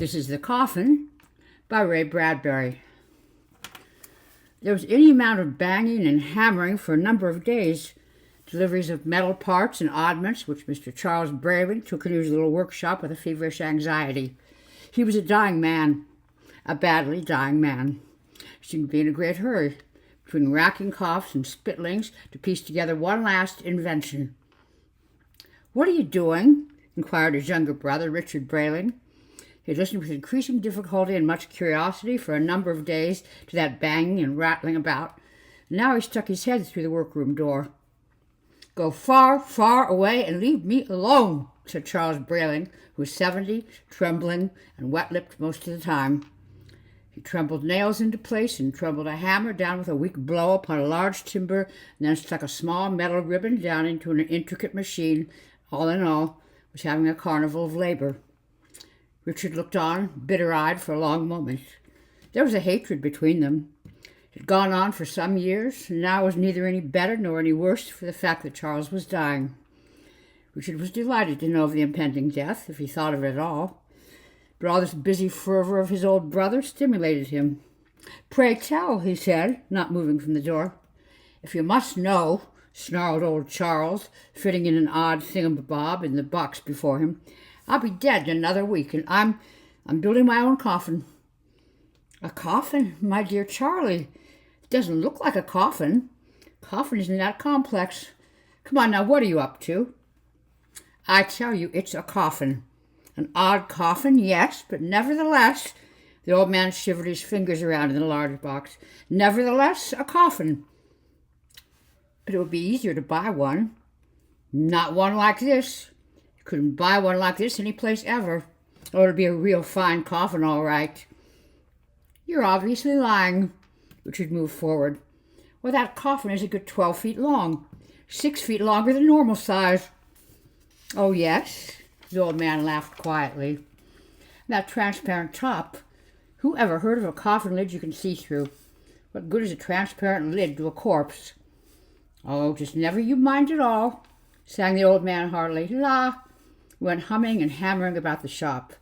This is The Coffin by Ray Bradbury. There was any amount of banging and hammering for a number of days. Deliveries of metal parts and oddments, which Mr. Charles Brayling took into his little workshop with a feverish anxiety. He was a dying man, a badly dying man. He seemed to be in a great hurry, between racking coughs and spitlings, to piece together one last invention. "What are you doing?" inquired his younger brother, Richard Brayling. He had listened with increasing difficulty and much curiosity for a number of days to that banging and rattling about. Now he stuck his head through the workroom door. "Go far, far away and leave me alone," said Charles Brayling, who was 70, trembling and wet-lipped most of the time. He trembled nails into place and trembled a hammer down with a weak blow upon a large timber, and then stuck a small metal ribbon down into an intricate machine. All in all, was having a carnival of labor. Richard looked on, bitter-eyed, for a long moment. There was a hatred between them. It had gone on for some years, and now was neither any better nor any worse for the fact that Charles was dying. Richard was delighted to know of the impending death, if he thought of it at all. But all this busy fervor of his old brother stimulated him. "Pray tell," he said, not moving from the door. "If you must know," snarled old Charles, fitting in an odd thingamabob in the box before him, "I'll be dead in another week, and I'm building my own coffin." "A coffin, my dear Charlie? It doesn't look like a coffin. Coffin isn't that complex. Come on now, what are you up to?" "I tell you, it's a coffin. An odd coffin, yes, but nevertheless," the old man shivered his fingers around in the large box, "nevertheless, a coffin. But it would be easier to buy one. Not one like this. You couldn't buy one like this any place ever. Oh, it'll be a real fine coffin, all right." "You're obviously lying." Richard moved forward. "Well, that coffin is a good 12 feet long, 6 feet longer than normal size." "Oh, yes?" The old man laughed quietly. "That transparent top. Who ever heard of a coffin lid you can see through? What good is a transparent lid to a corpse?" "Oh, just never you mind at all," sang the old man heartily. "La!" He went humming and hammering about the shop.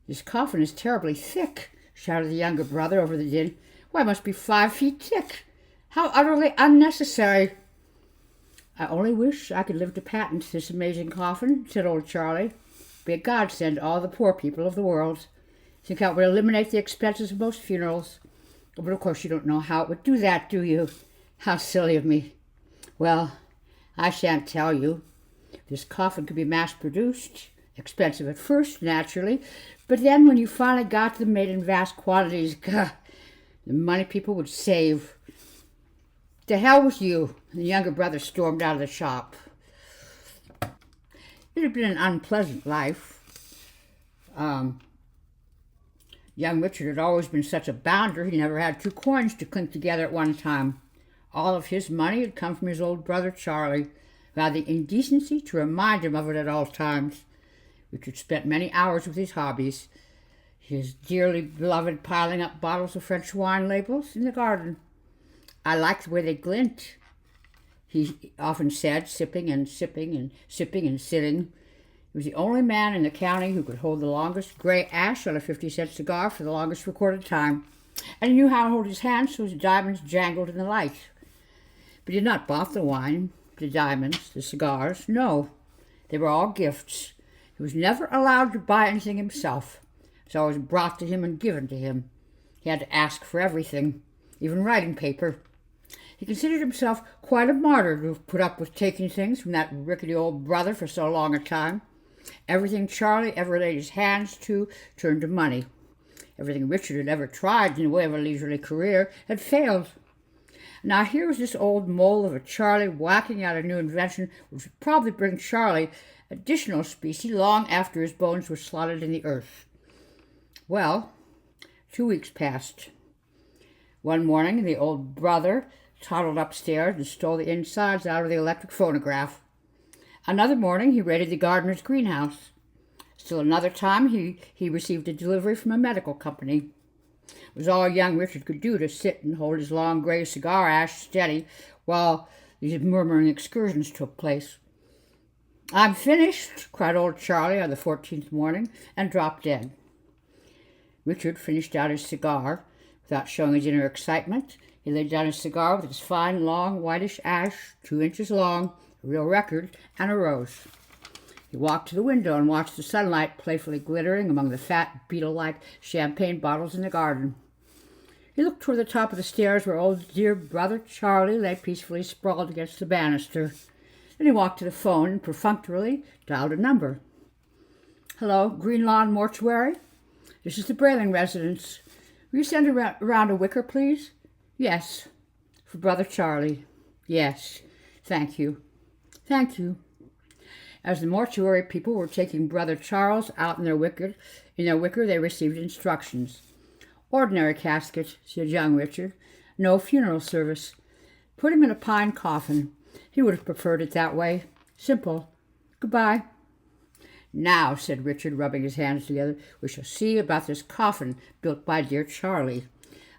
"This coffin is terribly thick," shouted the younger brother over the din. "Why, it must be 5 feet thick. How utterly unnecessary." "I only wish I could live to patent this amazing coffin," said old Charlie. "Be a godsend to all the poor people of the world. Think how it would eliminate the expenses of most funerals. Oh, but of course you don't know how it would do that, do you? How silly of me. Well, I shan't tell you. This coffin could be mass-produced. Expensive at first, naturally, but then when you finally got them made in vast quantities, the money people would save. To hell with you." The younger brother stormed out of the shop. It had been an unpleasant life. Young Richard had always been such a bounder, he never had 2 coins to clink together at one time. All of his money had come from his old brother Charlie, who had the indecency to remind him of it at all times. Richard spent many hours with his hobbies, his dearly beloved piling up bottles of French wine labels in the garden. "I like the way they glint," he often said, sipping and sipping and sipping and sitting. He was the only man in the county who could hold the longest gray ash on a 50-cent cigar for the longest recorded time, and he knew how to hold his hand so his diamonds jangled in the light. But he had not bought the wine, the diamonds, the cigars. No, they were all gifts. He was never allowed to buy anything himself. It was always brought to him and given to him. He had to ask for everything, even writing paper. He considered himself quite a martyr to have put up with taking things from that rickety old brother for so long a time. Everything Charlie ever laid his hands to turned to money. Everything Richard had ever tried in the way of a leisurely career had failed. Now here was this old mole of a Charlie whacking out a new invention which would probably bring Charlie additional specie long after his bones were slotted in the earth. Well, 2 weeks passed. One morning the old brother toddled upstairs and stole the insides out of the electric phonograph. Another morning he raided the gardener's greenhouse. Still another time he received a delivery from a medical company. It was all young Richard could do to sit and hold his long gray cigar ash steady while these murmuring excursions took place. "I'm finished," cried old Charlie on the 14th morning, and dropped dead. Richard finished out his cigar. Without showing his inner excitement, he laid down his cigar with its fine, long, whitish ash, 2 inches long, a real record, and arose. He walked to the window and watched the sunlight playfully glittering among the fat, beetle-like champagne bottles in the garden. He looked toward the top of the stairs where old dear brother Charlie lay peacefully sprawled against the banister. Then he walked to the phone and perfunctorily dialed a number. "Hello, Green Lawn Mortuary? This is the Brayling residence. Will you send around a wicker, please?" "Yes." "For Brother Charlie?" "Yes." "Thank you." "Thank you." As the mortuary people were taking Brother Charles out in their wicker, they received instructions. "Ordinary casket," said young Richard. "No funeral service. Put him in a pine coffin. He would have preferred it that way. Simple. Goodbye." "Now," said Richard, rubbing his hands together, "we shall see about this coffin built by dear Charlie.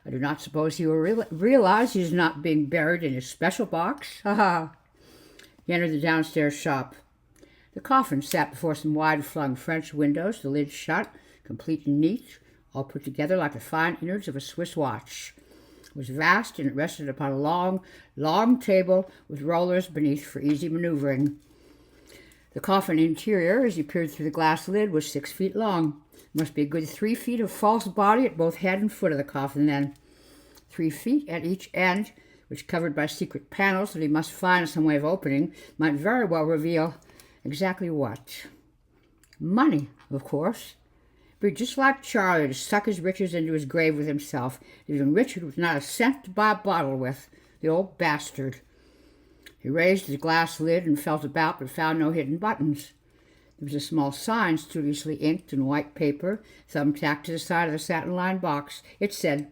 I do not suppose he will realize he is not being buried in his special box. Ha ha!" He entered the downstairs shop. The coffin sat before some wide-flung French windows, the lid shut, complete and neat, all put together like the fine innards of a Swiss watch. It was vast, and it rested upon a long, long table with rollers beneath for easy maneuvering. The coffin interior, as he peered through the glass lid, was 6 feet long. There must be a good 3 feet of false body at both head and foot of the coffin then. 3 feet at each end, which, covered by secret panels that he must find some way of opening, might very well reveal exactly what? Money, of course. But he'd just like Charlie to suck his riches into his grave with himself, leaving Richard with not a cent to buy a bottle with, the old bastard. He raised the glass lid and felt about, but found no hidden buttons. There was a small sign studiously inked in white paper, thumbtacked to the side of the satin-lined box. It said,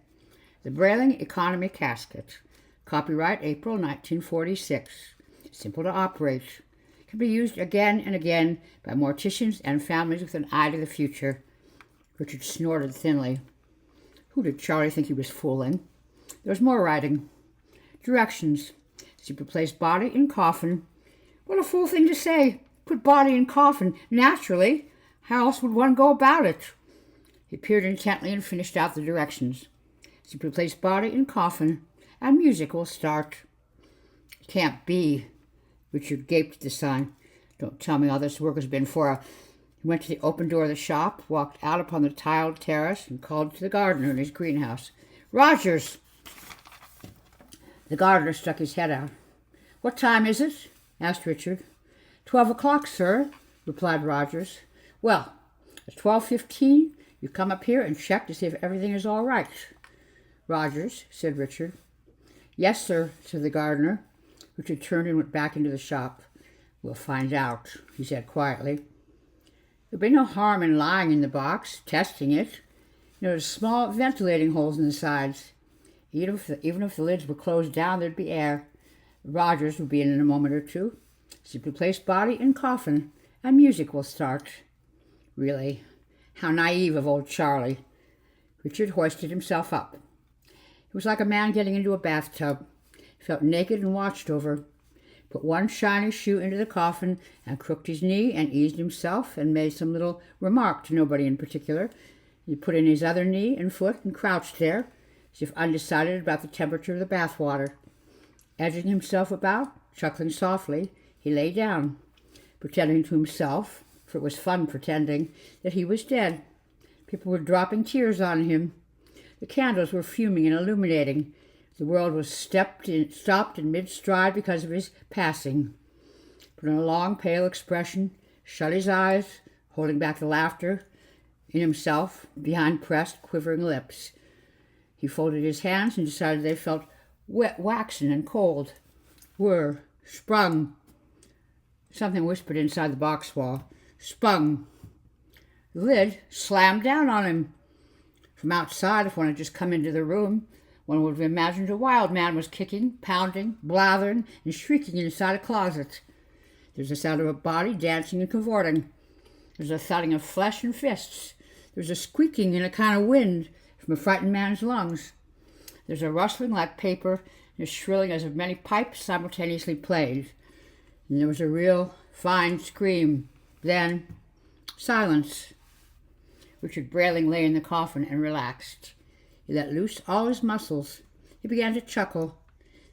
"The Brayling Economy Casket. Copyright April 1946. Simple to operate. Can be used again and again by morticians and families with an eye to the future." Richard snorted thinly. Who did Charlie think he was fooling? There was more writing. Directions. To replace body in coffin. What a fool thing to say. Put body in coffin. Naturally. How else would one go about it? He peered intently and finished out the directions. To replace body in coffin, and music will start. It can't be. Richard gaped at the sign. Don't tell me all this work has been for. He went to the open door of the shop, walked out upon the tiled terrace, and called to the gardener in his greenhouse. "Rogers!" The gardener stuck his head out. "What time is it?" asked Richard. 12 o'clock, sir," replied Rogers. "Well, at 12:15, you come up here and check to see if everything is all right." "Rogers," said Richard. "Yes, sir," said the gardener. Richard turned and went back into the shop. "We'll find out," he said quietly. "There'd be no harm in lying in the box, testing it. There's small ventilating holes in the sides. Even if the lids were closed down, there'd be air. Rogers will be in a moment or two. Simply place body in coffin, and music will start." Really, how naive of old Charlie. Richard hoisted himself up. It was like a man getting into a bathtub. He felt naked and watched over. Put one shiny shoe into the coffin and crooked his knee and eased himself and made some little remark to nobody in particular. He put in his other knee and foot and crouched there, as if undecided about the temperature of the bath water. Edging himself about, chuckling softly, he lay down, pretending to himself, for it was fun pretending, that he was dead. People were dropping tears on him. The candles were fuming and illuminating. The world was stopped in mid-stride because of his passing. Put on a long, pale expression, shut his eyes, holding back the laughter in himself behind pressed, quivering lips. He folded his hands and decided they felt wet, waxen, and cold. Whir, sprung. Something whispered inside the box wall. Sprung. The lid slammed down on him. From outside, if one had just come into the room, one would have imagined a wild man was kicking, pounding, blathering, and shrieking inside a closet. There's the sound of a body dancing and cavorting. There's a thudding of flesh and fists. There's a squeaking and a kind of wind from a frightened man's lungs. There's a rustling like paper and a shrilling as of many pipes simultaneously played. And there was a real fine scream. Then silence. Richard Brayling lay in the coffin and relaxed. He let loose all his muscles. He began to chuckle.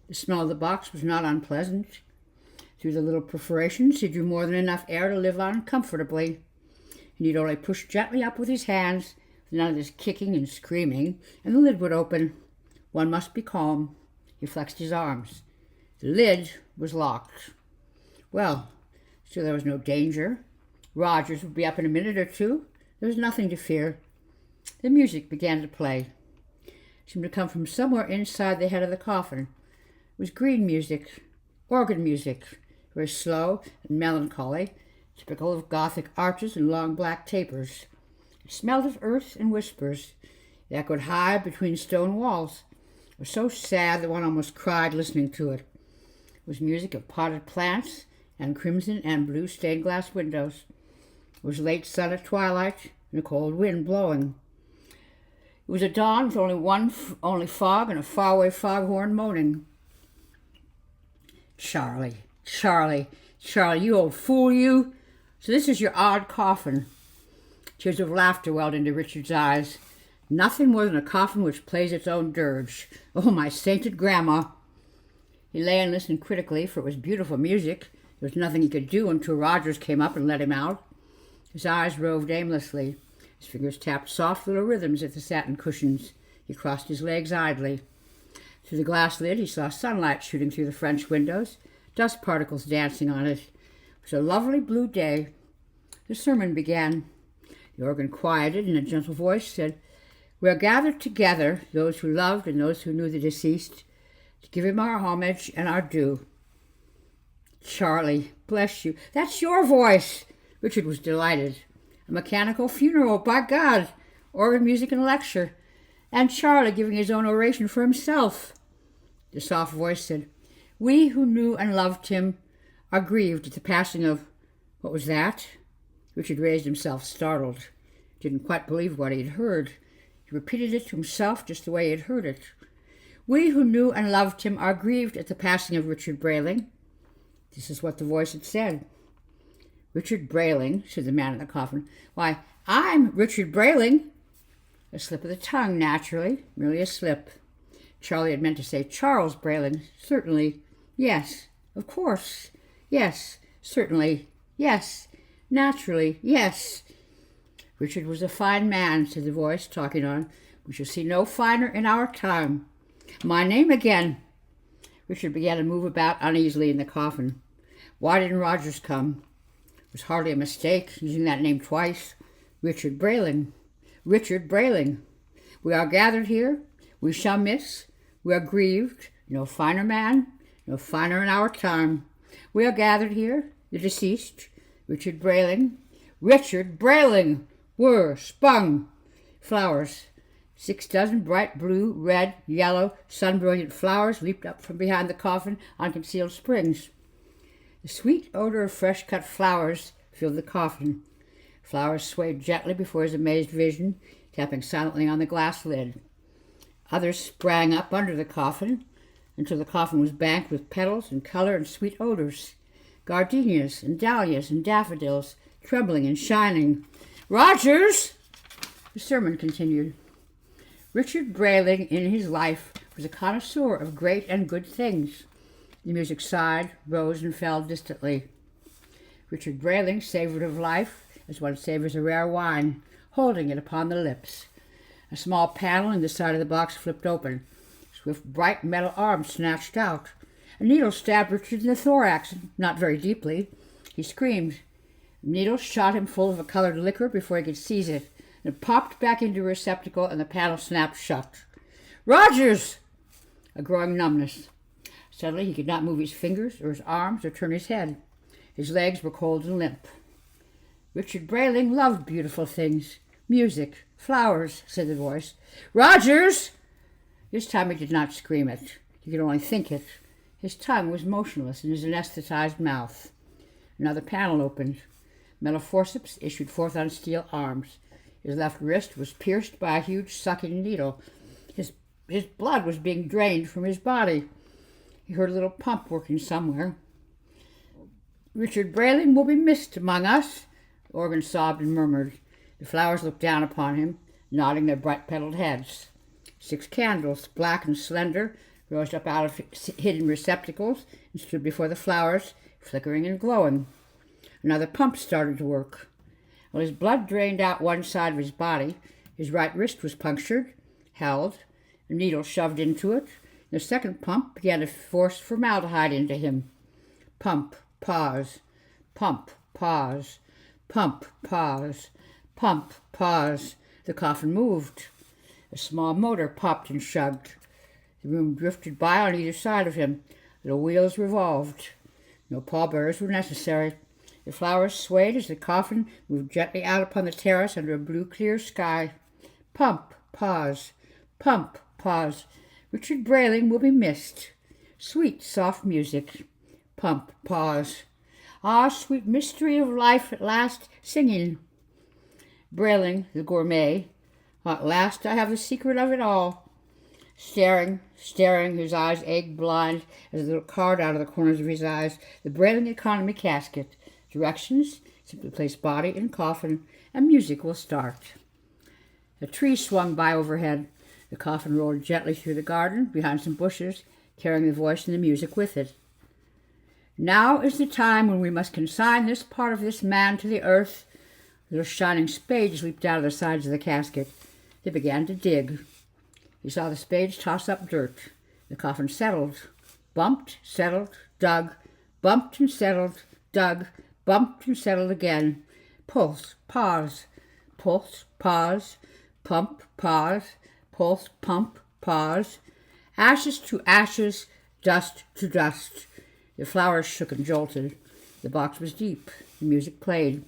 The smell of the box was not unpleasant. Through the little perforations he drew more than enough air to live on comfortably. He need only push gently up with his hands, with none of this kicking and screaming, and the lid would open. One must be calm. He flexed his arms. The lid was locked. Well, so there was no danger. Rogers would be up in a minute or two. There was nothing to fear. The music began to play. It seemed to come from somewhere inside the head of the coffin. It was green music, organ music, very slow and melancholy, typical of Gothic arches and long black tapers. It smelled of earth and whispers. It echoed high between stone walls. It was so sad that one almost cried listening to it. It was music of potted plants and crimson and blue stained glass windows. It was late sun at twilight and a cold wind blowing. It was a dawn with only fog and a faraway foghorn moaning. Charlie, you old fool, you. So this is your odd coffin. Tears of laughter welled into Richard's eyes. Nothing more than a coffin which plays its own dirge. Oh, my sainted grandma. He lay and listened critically, for it was beautiful music. There was nothing he could do until Rogers came up and let him out. His eyes roved aimlessly. His fingers tapped soft little rhythms at the satin cushions. He crossed his legs idly. Through the glass lid he saw sunlight shooting through the French windows, dust particles dancing on it. It was a lovely blue day. The sermon began. The organ quieted, and a gentle voice said, "We are gathered together, those who loved and those who knew the deceased, to give him our homage and our due." Charlie, bless you. That's your voice. Richard was delighted. A mechanical funeral, by God. Organ music and lecture. And Charlie giving his own oration for himself. The soft voice said, "We who knew and loved him are grieved at the passing of—" What was that? Richard raised himself, startled. Didn't quite believe what he had heard. He repeated it to himself just the way he had heard it. "We who knew and loved him are grieved at the passing of Richard Brayling." This is what the voice had said. "Richard Brayling," said the man in the coffin. "Why, I'm Richard Brayling." A slip of the tongue, naturally, merely a slip. Charlie had meant to say Charles Brayling. Certainly, yes, of course, yes, certainly, yes, naturally, yes. "Richard was a fine man," said the voice, talking on. "We shall see no finer in our time. My name again." Richard began to move about uneasily in the coffin. Why didn't Rogers come? It was hardly a mistake, using that name twice. Richard Brayling. Richard Brayling. "We are gathered here. We shall miss. We are grieved. No finer man, no finer in our time. We are gathered here, the deceased, Richard Brayling. Richard Brayling! Whir, spung. Flowers. 6 dozen bright blue, red, yellow, sun-brilliant flowers leaped up from behind the coffin on concealed springs. The sweet odor of fresh-cut flowers filled the coffin. Flowers swayed gently before his amazed vision, tapping silently on the glass lid. Others sprang up under the coffin until the coffin was banked with petals and color and sweet odors. Gardenias and dahlias and daffodils, trembling and shining. "Rogers!" The sermon continued. Richard Brayling in his life was a connoisseur of great and good things. The music sighed, rose, and fell distantly. Richard Brayling savored of life as one savors a rare wine, holding it upon the lips. A small panel in the side of the box flipped open. Swift, bright metal arms snatched out. A needle stabbed Richard in the thorax, not very deeply. He screamed. The needle shot him full of a colored liquor before he could seize it, and it popped back into a receptacle, and the panel snapped shut. "Rogers!" A growing numbness. Suddenly he could not move his fingers or his arms or turn his head. His legs were cold and limp. Richard Brayling loved beautiful things. Music, flowers, said the voice. "Rogers!" This time he did not scream it. He could only think it. His tongue was motionless in his anesthetized mouth. Another panel opened. Metal forceps issued forth on steel arms. His left wrist was pierced by a huge sucking needle. His blood was being drained from his body. He heard a little pump working somewhere. "Richard Brayling will be missed among us," the organ sobbed and murmured. The flowers looked down upon him, nodding their bright-petaled heads. 6 candles, black and slender, rose up out of hidden receptacles and stood before the flowers, flickering and glowing. Another pump started to work. While his blood drained out one side of his body, his right wrist was punctured, held, a needle shoved into it. The second pump began to force formaldehyde into him. Pump, pause, pump, pause, pump, pause, pump, pause. The coffin moved. A small motor popped and shoved. The room drifted by on either side of him. The wheels revolved. No pallbearers were necessary. The flowers swayed as the coffin moved gently out upon the terrace under a blue, clear sky. Pump, pause, pump, pause. Richard Brayling will be missed. Sweet, soft music. Pump, pause. Ah, sweet mystery of life at last singing. Brayling, the gourmet. At last I have the secret of it all. Staring, his eyes egg-blind as a little card out of the corners of his eyes. The Brayling economy casket. Directions: simply place body in coffin, and music will start. A tree swung by overhead. The coffin rolled gently through the garden, behind some bushes, carrying the voice and the music with it. Now is the time when we must consign this part of this man to the earth. Little shining spades leaped out of the sides of the casket. They began to dig. He saw the spades toss up dirt. The coffin settled, bumped, settled, dug, bumped and settled, dug, bumped and settled again. Pulse, pause, pulse, pause, pump, pause, pulse, pump, pause. Ashes to ashes, dust to dust. The flowers shook and jolted. The box was deep. The music played.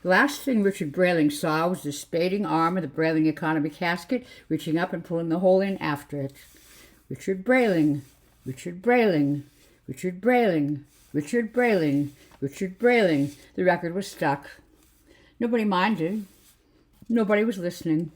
The last thing Richard Brayling saw was the spading arm of the Brayling economy casket reaching up and pulling the hole in after it. Richard Brayling, Richard Brayling, Richard Brayling, Richard Brayling, Richard Brayling. The record was stuck. Nobody minded. Nobody was listening.